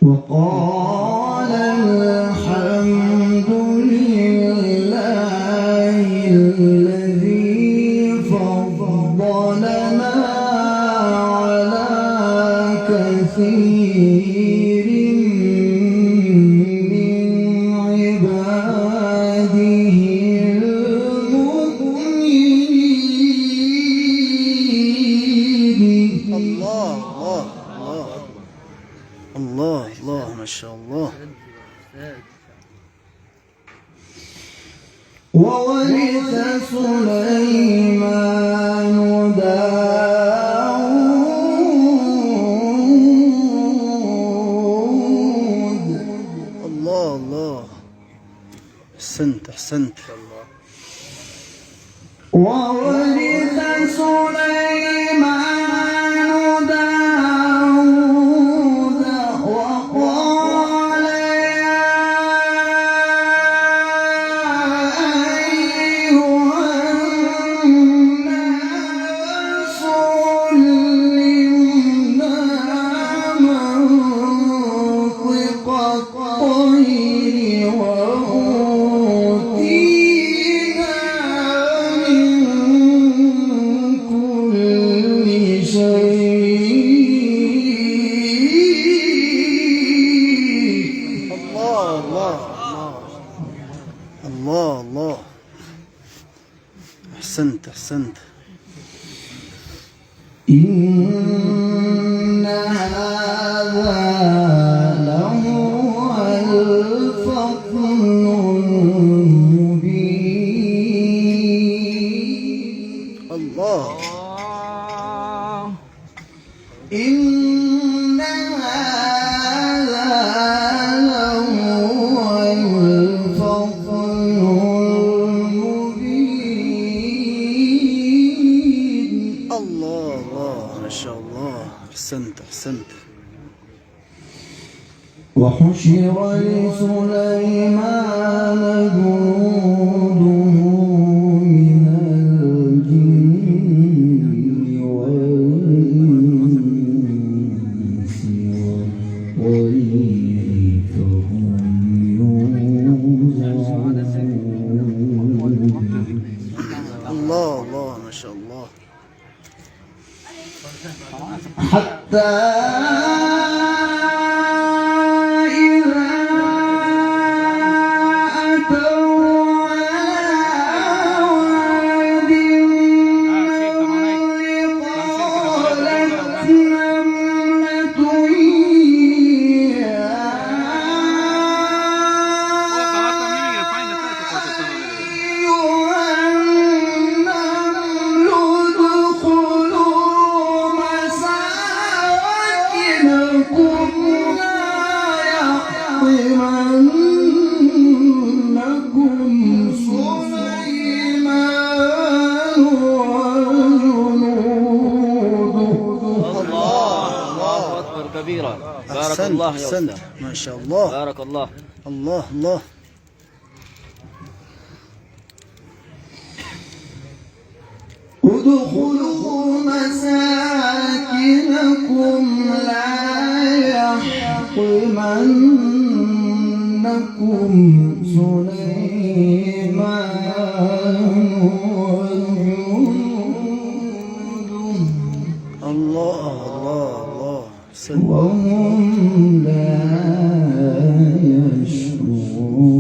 وقال الحمد لله الذي فضلنا على كثير من عباده المؤمنين. الله الله الله ما شاء الله. وورث سليمان داود. الله الله أحسنت أحسنت. وورث سليمان داود وقال يا أيها الناس علمنا منطق الطير وأوتينا من كل شيء. الله الله الله الله أحسنت أحسنت. إن هذا لهو الفضل المبين. الله إن هذا لهو الفضل المبين. الله الله ما شاء الله. أحسنت أحسنت. وحشر لسليمان جنوده من الجن والإنس والطير فهم يوزعون. الله الله ما شاء الله. حتى إذا أتوا على واد النمل قالت نملة يا أيها النمل ادخلوا مساكنكم لا يحطمنكم سليمان وجنوده. الله أكبر كبيرا. بارك أحسنت الله يا أحسنت أستاذ. ما شاء الله. بارك الله. الله الله ادخلوا مساكنكم لا يحطمنكم سليمان وجنوده الله الله الله أحسنت. وهم لا يشعرون.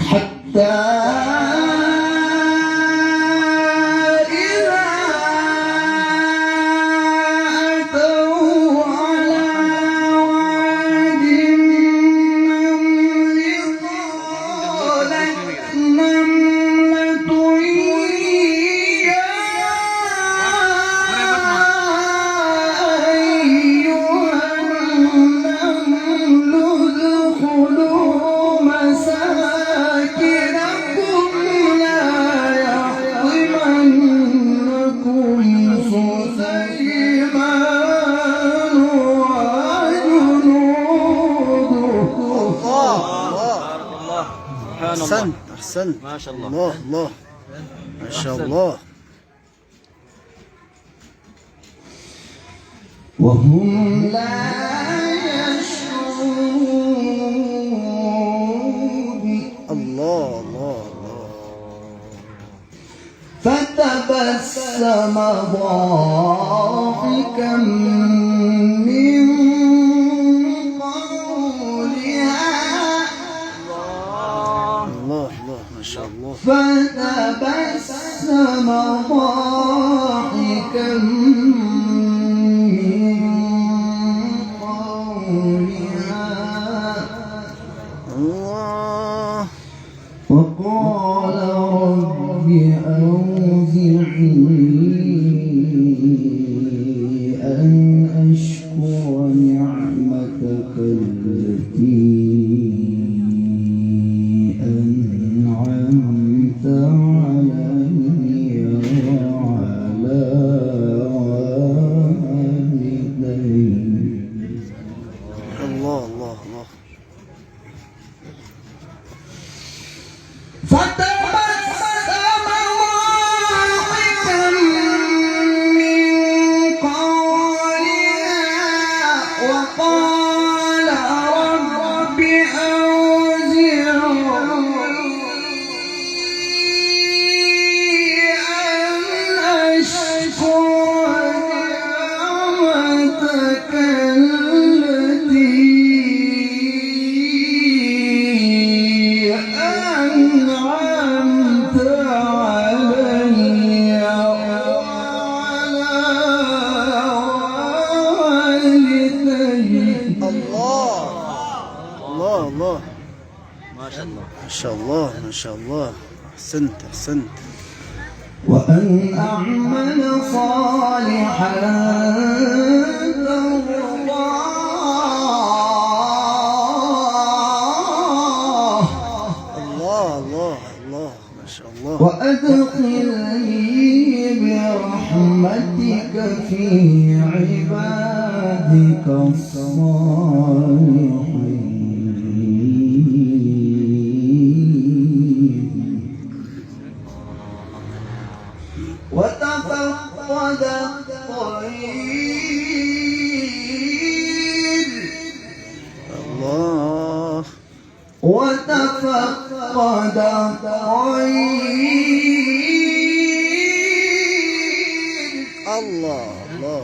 حتى إذا أتوا على واد النمل قالت نملة يا أيها النمل ادخلوا مساكنكم لا يحطمنكم سليمان وجنوده. الله سبحان الله. أحسنت أحسنت. ما شاء الله. الله الله ما شاء الله. وهم لا يشعرون. الله الله الله. فتبسم ضاحكا من قولها. الله الله ما شاء الله. فتبسم ضاحكا من قولها الله. وقال رب أوزعني أن أشكر نعمتك التي أنعمت علي وعلى والدي. الله الله الله. فتبسم ضاحكا من قولها وقال رب أوزعني أن أشكر نعمتك التي أنعمت علي وعلى والدي. الله الله الله. ما شاء الله. ما شاء الله ما شاء الله. أحسنت أحسنت. وأن أعمل صالحا ترضاه الله الله الله ما شاء الله. وأدخلني برحمتك في عبادك الصالحين. وتفقد الطير الله وتفقد الطير الله الله.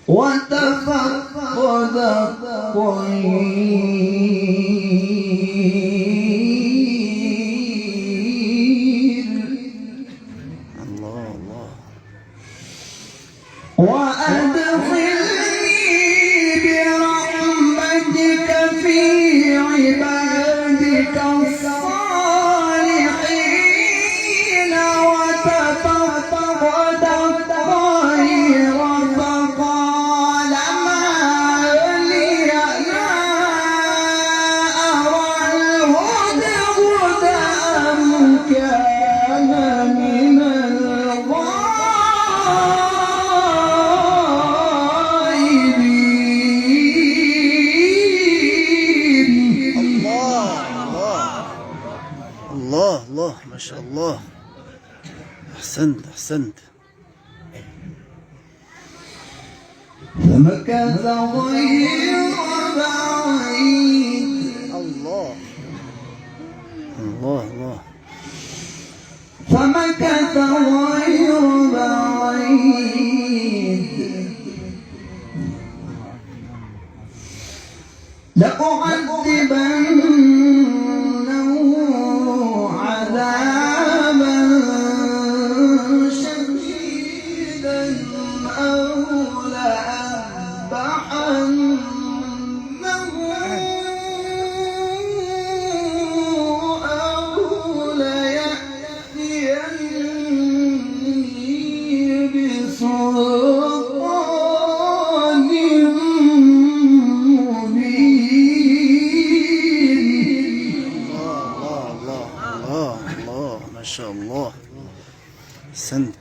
وتفقد الطير الله الله. وأدخلني برحمتك في عبادك الصالحين. وتفقد الطير فقال ما لي لا أرى الهدهد أم كان من الغائبين. الله الله الله الله ما شاء الله. أحسنت أحسنت. فمكث غير بعيد الله الله الله. فمكث غير بعيد لأعذبنه عذابا شديدا أو لأذبحنه أو ليأتيني بسلطان مبين. الله الله الله الله ما شاء الله. أحسنت.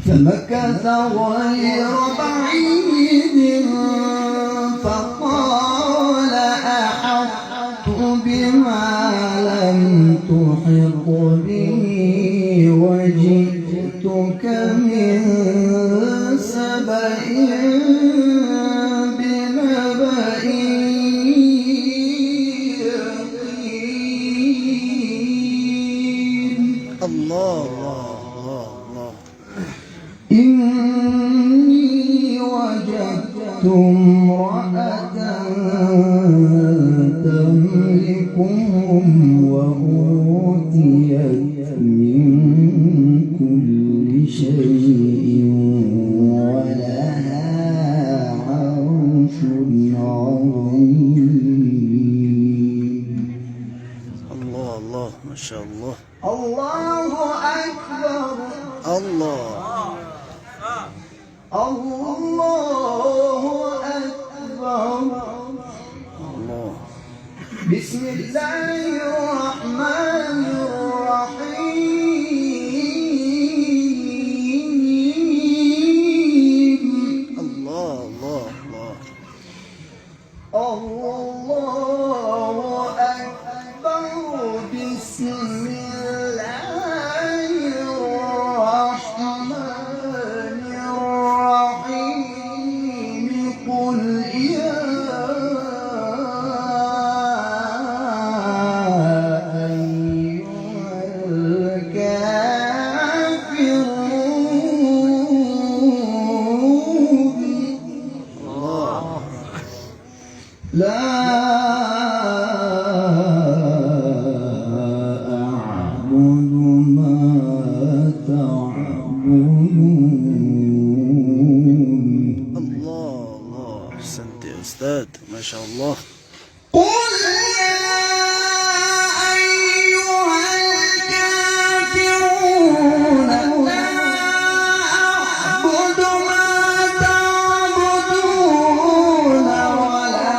فمكث غير بعيد فقال أحطت بما لم تحط به وجئتك من بنبأ يقين الله الله الله. إني وجدت امرأة تملكهم وأوتيت من كل شيء ولها عرش عظيم. الله الله ما شاء الله. الله أكبر. الله الله أكبر. الله. بسم الله الرحمن الرحيم. الله الله الله. الله أكبر. بسم الله الرحمن الرحيم. قل يا أيها الكافرون لا أعبد ما تعبدون. الله الله. أحسنت يا أستاذ ما شاء الله. قل يا أيها الكافرون لا أعبد ما تعبدون ولا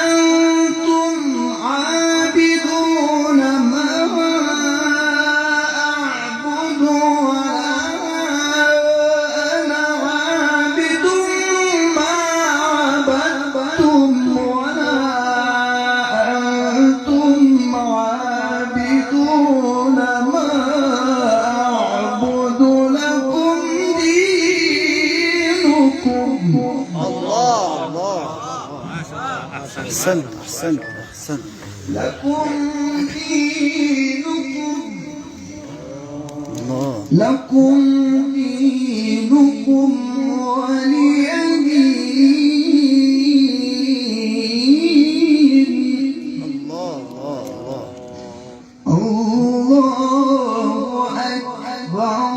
أنتم عابدون ما أعبد ولا أنا عابد ما عبدتم ولا أنتم عابدون ما أعبد لكم دينكم. الله الله. أحسنت أحسنت أحسنت. لكم دينكم. الله لكم دينكم ولي دين. الله الله الله. الله أكبر.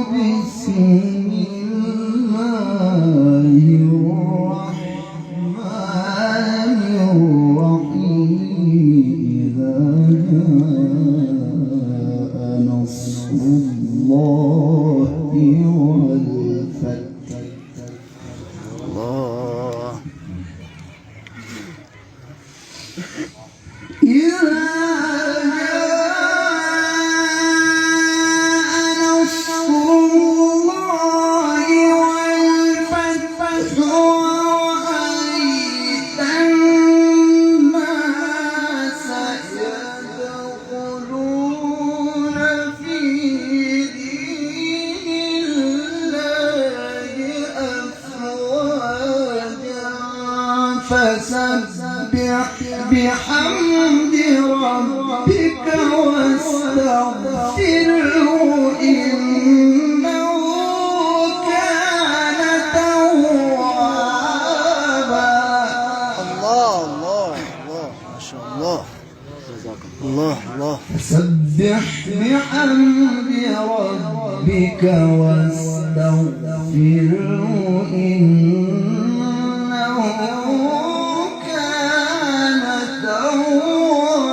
بسم الله الرحمن الرحيم. إذا جاء نصر الله والفتح. الله إذا جاء نصر الله والفتح ورأيت الناس يدخلون في دين الله أفواجا فسبح بحمد ربك واستغفره إنه كان توابا. الله الله الله ما شاء الله. الله الله. فسبح بحمد ربك واستغفره إنه كان توابا.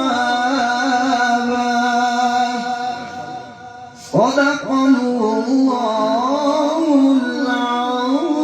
صدق الله العظيم.